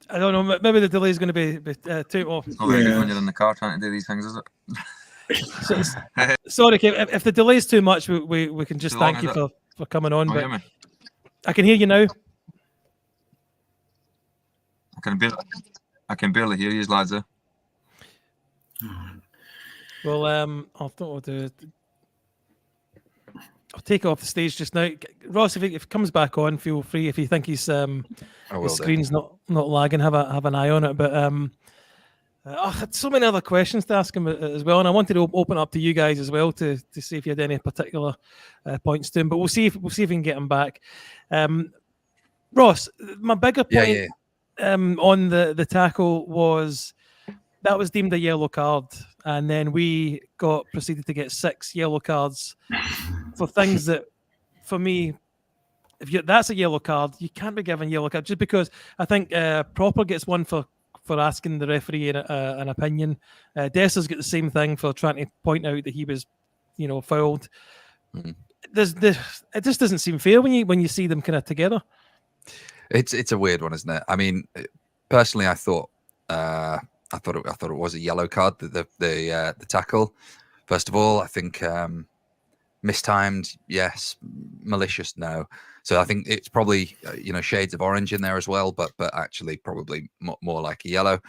I don't know. Maybe the delay is going to be too off. It's not very good when you're in the car trying to do these things, is it? Sorry, Kev, if the delay is too much, we can just thank you for coming on. But hear me? I can hear you now. I can barely hear you, lads. Well, I'll take it off the stage just now. Ross, if it comes back on, feel free. If you think his screen's not lagging, have an eye on it. But I had so many other questions to ask him as well, and I wanted to open up to you guys as well to see if you had any particular points to him. But we'll see if we can get him back. Ross, my bigger point on the tackle was that was deemed a yellow card, and then we proceeded to get 6 yellow cards for things that, for me, that's a yellow card. You can't be given yellow card just because. I think Proper gets one for asking the referee an opinion. Dessa's got the same thing for trying to point out that he was, fouled. It just doesn't seem fair when you see them kind of together. It's a weird one, isn't it? I mean, personally, I thought it was a yellow card. The tackle. First of all, I think mistimed, yes. Malicious, no. So I think it's probably shades of orange in there as well, but actually probably more like a yellow.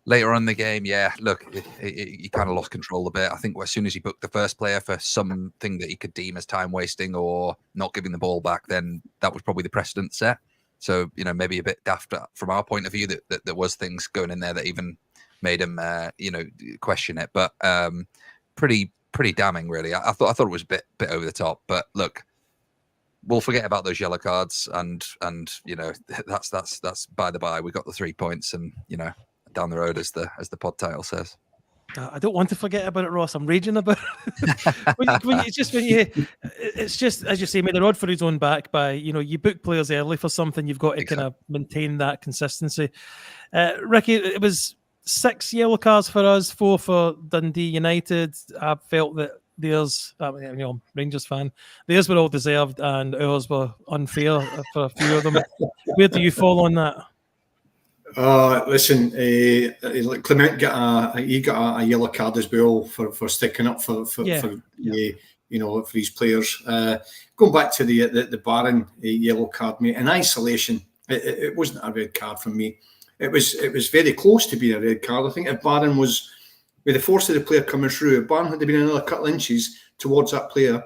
Later on in the game, look, he kind of lost control a bit. I think as soon as he booked the first player for something that he could deem as time wasting or not giving the ball back, then that was probably the precedent set. So, maybe a bit daft from our point of view that there was things going in there that even made him, question it. But pretty damning, really. I thought it was a bit over the top. But look, we'll forget about those yellow cards, and that's by the by. We got the 3 points, and down the road, as the pod title says. I don't want to forget about it, Ross. I'm raging about it. It's just as you say, made the rod for his own back by you book players early for something. You've got to kind of maintain that consistency. Ricky, it was 6 yellow cards for us, 4 for Dundee United. I felt that theirs, Rangers fan, theirs were all deserved and ours were unfair for a few of them. Where do you fall on that? Listen, Clement got a yellow card as well for sticking up for his players. Going back to the Barron yellow card, mate, in isolation, it wasn't a red card for me. It was very close to being a red card. I think if Barron was with the force of the player coming through, if Barron had been another couple of inches towards that player, it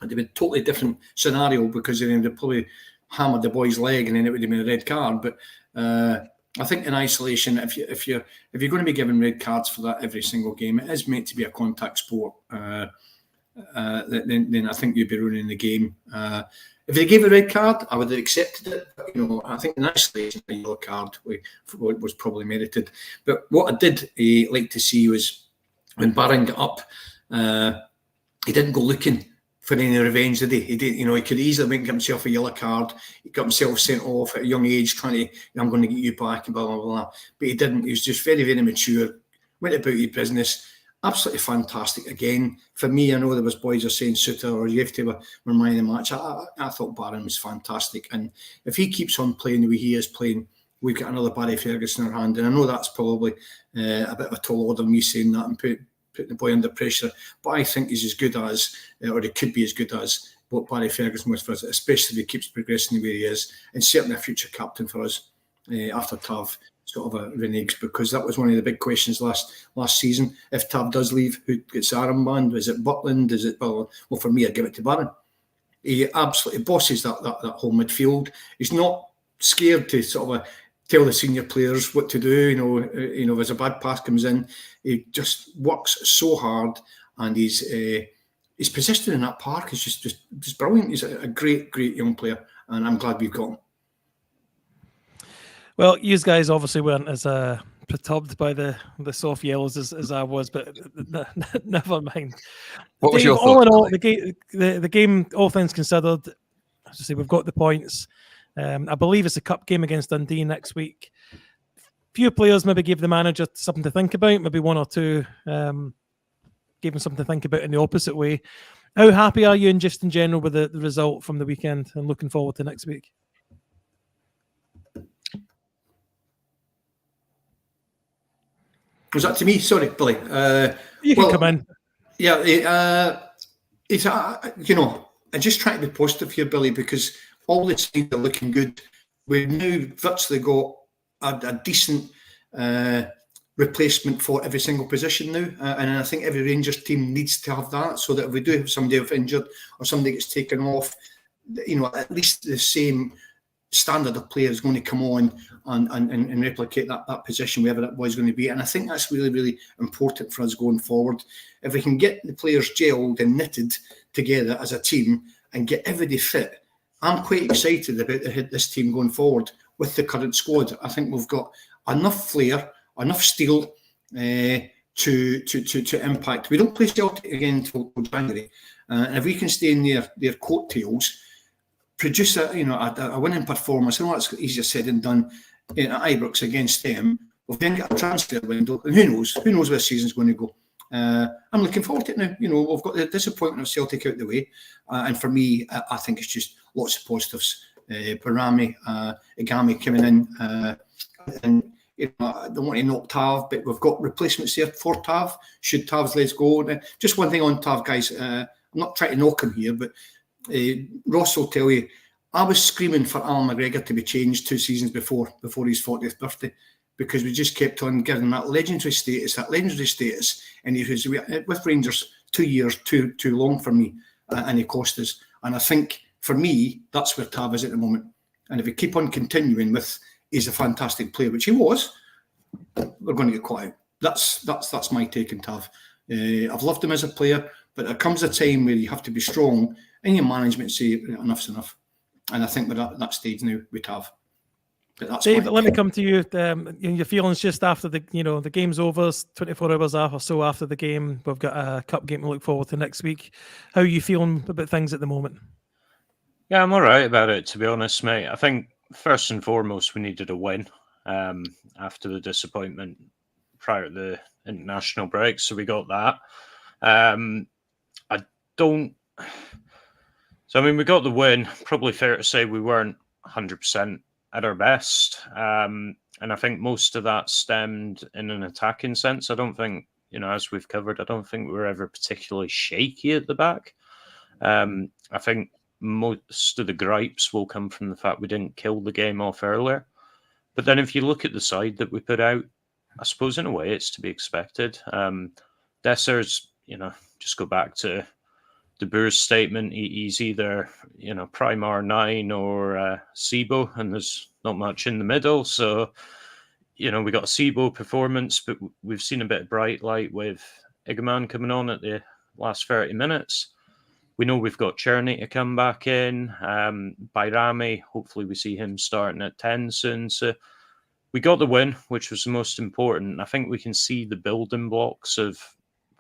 would have been a totally different scenario, because they would have probably hammered the boy's leg and then it would have been a red card. But I think in isolation, if you're going to be given red cards for that every single game, it is meant to be a contact sport. then I think you'd be ruining the game. If they gave a red card, I would have accepted it. But, I think in isolation, a yellow card was probably merited. But what I did like to see was when Barron got up, he didn't go looking for any revenge, did he? He did, he could easily make himself a yellow card. He got himself sent off at a young age, trying to, I'm going to get you back, and blah, blah, blah. But he didn't. He was just very, very mature, went about his business. Absolutely fantastic. Again, for me, I know there was boys are saying Suter or you have to remind the match. I thought Barron was fantastic. And if he keeps on playing the way he is playing, we've got another Barry Ferguson in our hand. And I know that's probably a bit of a tall order, me saying that and putting the boy under pressure. But I think he's as good as, or he could be as good as, what Barry Ferguson was for us, especially if he keeps progressing the way he is. And certainly a future captain for us after Tav sort of reneges, because that was one of the big questions last season. If Tav does leave, who gets the armband? Is it Butland? Is it, well, for me, I'd give it to Barron. He absolutely bosses that whole midfield. He's not scared to sort of tell the senior players what to do. If there's a bad pass comes in, he just works so hard, and his positioning in that park is just brilliant. He's a great young player, and I'm glad we've got him. Well, you guys obviously weren't as perturbed by the soft yellows as I was, but never mind. What was Dave, your all thought? in all, the game, all things considered, as I say, we've got the points. I believe it's a cup game against Dundee next week. Few players maybe gave the manager something to think about. Maybe one or two gave him something to think about in the opposite way. How happy are you, just in general, with the result from the weekend and looking forward to next week? Was that to me? Sorry, Billy. You can come in. Yeah, it's I just try to be positive here, Billy, because all the signs are looking good. We've now virtually got a decent replacement for every single position now, and I think every Rangers team needs to have that, so that if we do have somebody injured or somebody gets taken off, at least the same standard of player is going to come on and replicate that position, wherever that was going to be. And I think that's really, really important for us going forward. If we can get the players gelled and knitted together as a team and get everybody fit, I'm quite excited about this team going forward with the current squad. I think we've got enough flair, enough steel to impact. We don't play Celtic again until January. And if we can stay in their coattails, produce a winning performance. I know that's easier said than done at Ibrox against them. We've then got a transfer window, and who knows where the season's going to go. I'm looking forward to it now. We've got the disappointment of Celtic out the way, and for me, I think it's just lots of positives. Barami, Igami coming in, and I don't want to knock Tav, but we've got replacements there for Tav. Should Tav's legs go? Just one thing on Tav, guys. I'm not trying to knock him here, but Ross will tell you, I was screaming for Alan McGregor to be changed 2 seasons before his 40th birthday, because we just kept on giving that legendary status, and he was with Rangers 2 years too long for me, and he cost us. And I think for me, that's where Tav is at the moment. And if we keep on continuing with, he's a fantastic player, which he was, we're going to get caught out. That's my take on Tav. I've loved him as a player, but there comes a time where you have to be strong and your management say enough's enough. And I think we're at that stage now we have. But that's Dave, let me come to you. Your feelings just after the game's over, 24 hours or so after the game. We've got a cup game to look forward to next week. How are you feeling about things at the moment? Yeah, I'm all right about it, to be honest, mate. I think first and foremost we needed a win after the disappointment prior to the international break, so we got that. We got the win. Probably fair to say we weren't 100% at our best. And I think most of that stemmed in an attacking sense. I don't think, as we've covered, I don't think we were ever particularly shaky at the back. I think most of the gripes will come from the fact we didn't kill the game off earlier. But then if you look at the side that we put out, I suppose in a way it's to be expected. Desser's, just go back to De Boer's statement, he's either, prime R9 or Sibo, and there's not much in the middle. So, we got a Sibo performance, but we've seen a bit of bright light with Igaman coming on at the last 30 minutes. We know we've got Czerny to come back in. Bayrami, hopefully we see him starting at 10 soon. So we got the win, which was the most important. I think we can see the building blocks of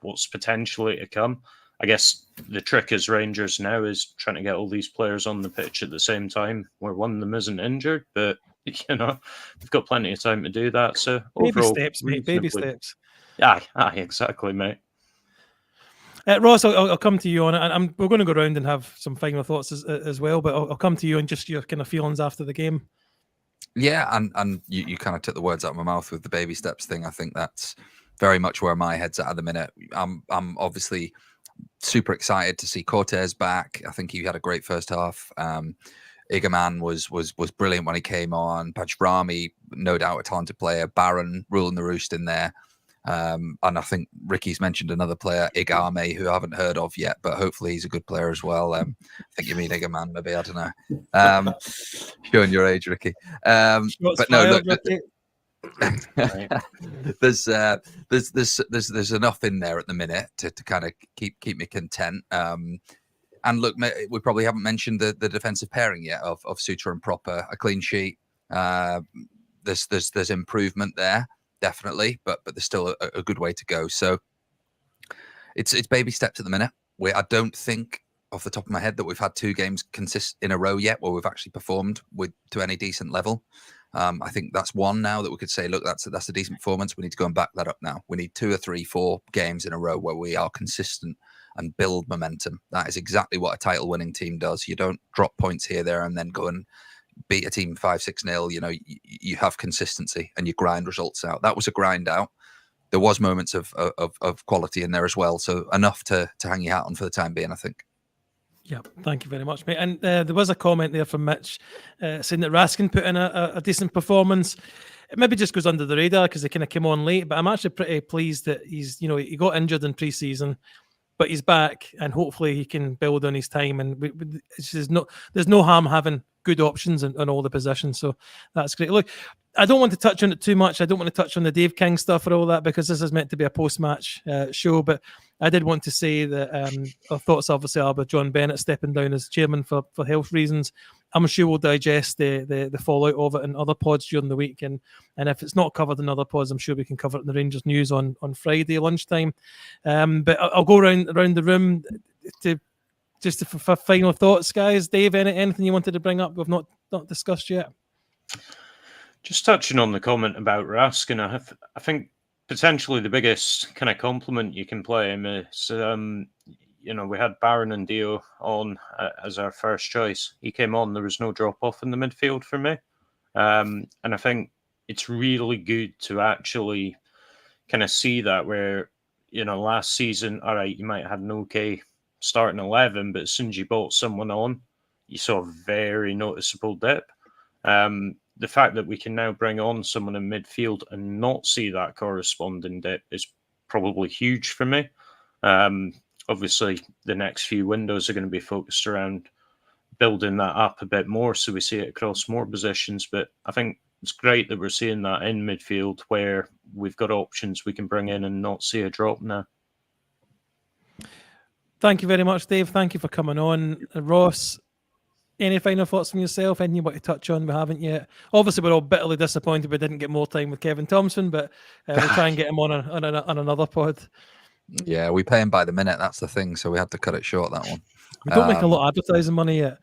what's potentially to come. I guess the trick as Rangers now is trying to get all these players on the pitch at the same time where one of them isn't injured, but we've got plenty of time to do that. So Baby overall, steps, mate. Baby steps. Aye, exactly, mate. Ross, I'll come to you on it, and we're going to go around and have some final thoughts as well, but I'll come to you on just your kind of feelings after the game. Yeah, and you kind of took the words out of my mouth with the baby steps thing. I think that's very much where my head's at the minute. I'm obviously super excited to see Cortez back. I think he had a great first half. Igaman was brilliant when he came on. Bajrami, no doubt a talented player. Barron ruling the roost in there. And I think Ricky's mentioned another player, Igame, who I haven't heard of yet, but hopefully he's a good player as well. I think you mean Igaman, maybe, I don't know. Showing your age, Ricky. But no, look, there's enough in there at the minute to kind of keep me content. And look, we probably haven't mentioned the defensive pairing yet of Suter and Proper. A clean sheet. There's improvement there, definitely, but there's still a good way to go. So it's baby steps at the minute. I don't think off the top of my head that we've had 2 games in a row yet where we've actually performed to any decent level. I think that's one now that we could say, look, that's a decent performance. We need to go and back that up now. We need 2 or 3, 4 games in a row where we are consistent and build momentum. That is exactly what a title-winning team does. You don't drop points here, there, and then go and beat a team 5-6-0. You have consistency and you grind results out. That was a grind out. There was moments of quality in there as well. So enough to hang your hat on for the time being, I think. Yeah, thank you very much, mate. And there was a comment there from Mitch saying that Raskin put in a decent performance. It maybe just goes under the radar because he kind of came on late, but I'm actually pretty pleased that he got injured in pre-season, but he's back and hopefully he can build on his time. And there's no harm having good options in all the positions. So that's great. Look, I don't want to touch on it too much. I don't want to touch on the Dave King stuff or all that because this is meant to be a post-match show. But I did want to say that our thoughts obviously are with John Bennett stepping down as chairman for health reasons. I'm sure we'll digest the fallout of it in other pods during the week. And if it's not covered in other pods, I'm sure we can cover it in the Rangers News on Friday lunchtime. But I'll go around the room for final thoughts, guys. Dave, anything you wanted to bring up we've not discussed yet? Just touching on the comment about Raskin, I think potentially the biggest kind of compliment you can play him is, we had Barron and Dio on as our first choice. He came on, there was no drop off in the midfield for me. And I think it's really good to actually kind of see that where, last season, all right, you might have had an okay starting 11, but as soon as you brought someone on, you saw a very noticeable dip. The fact that we can now bring on someone in midfield and not see that corresponding dip is probably huge for me. Obviously, the next few windows are going to be focused around building that up a bit more so we see it across more positions. But I think it's great that we're seeing that in midfield where we've got options we can bring in and not see a drop now. Thank you very much, Dave. Thank you for coming on. Ross, any final thoughts from yourself? Anything you want to touch on we haven't yet? Obviously, we're all bitterly disappointed we didn't get more time with Kevin Thompson, but we'll try and get him on another pod. Yeah, we pay him by the minute. That's the thing. So we had to cut it short, that one. We don't make a lot of advertising money yet.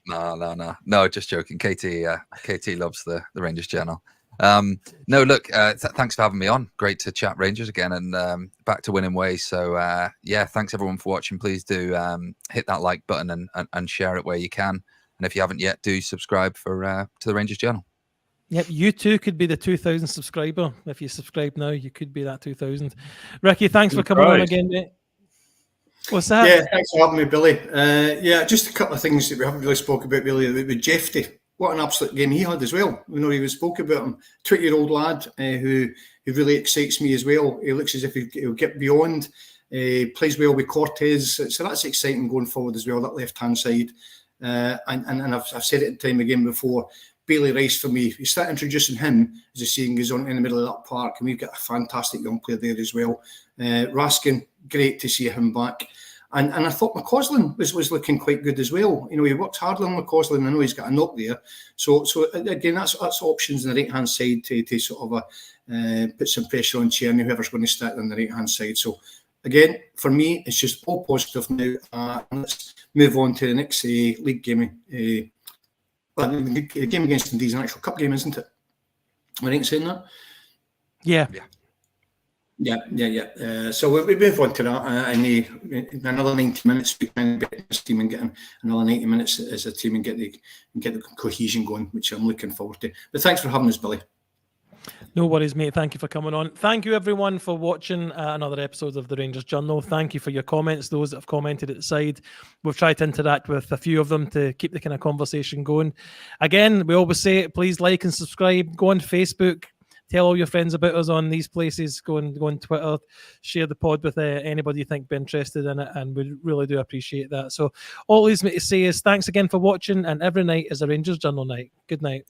No, just joking. KT loves the Rangers Journal. No, look, thanks for having me on. Great to chat Rangers again and back to winning ways. So thanks everyone for watching. Please do hit that like button and share it where you can. And if you haven't yet, do subscribe to the Rangers Journal. Yep, you too could be the 2,000 subscriber. If you subscribe now, you could be that 2,000. Ricky, thanks for coming on again, mate. What's that? Yeah, thanks for having me, Billy. Just a couple of things that we haven't really spoken about, really. With Jeffy, what an absolute game he had as well. He spoke about him. 20-year-old lad who really excites me as well. He looks as if he'll get beyond. Plays well with Cortez. So that's exciting going forward as well, that left-hand side. And I've said it time again before, Bailey Rice for me, you start introducing him as the season goes on in the middle of that park, and we've got a fantastic young player there as well. Raskin, great to see him back. And I thought McCausland was looking quite good as well. You know, he worked hard on McCausland. I know he's got a knock there. So again, that's options on the right-hand side to sort of put some pressure on Tierney, whoever's going to start on the right-hand side. So again, for me, it's just all positive now. Let's move on to the next league game. The game against Dundee is an actual cup game, isn't it? Am I right in saying that? Yeah. So we move on to that in another 90 minutes. We can bet this team and get another 90 minutes as a team and get the cohesion going, which I'm looking forward to. But thanks for having us, Billy. No worries, mate. Thank you for coming on. Thank you, everyone, for watching another episode of the Rangers Journal. Thank you for your comments, those that have commented at the side. We've tried to interact with a few of them to keep the kind of conversation going. Again, we always say, please like and subscribe. Go on Facebook. Tell all your friends about us on these places. Go on Twitter. Share the pod with anybody you think be interested in it, and we really do appreciate that. So all leaves me to say is thanks again for watching, and every night is a Rangers Journal night. Good night.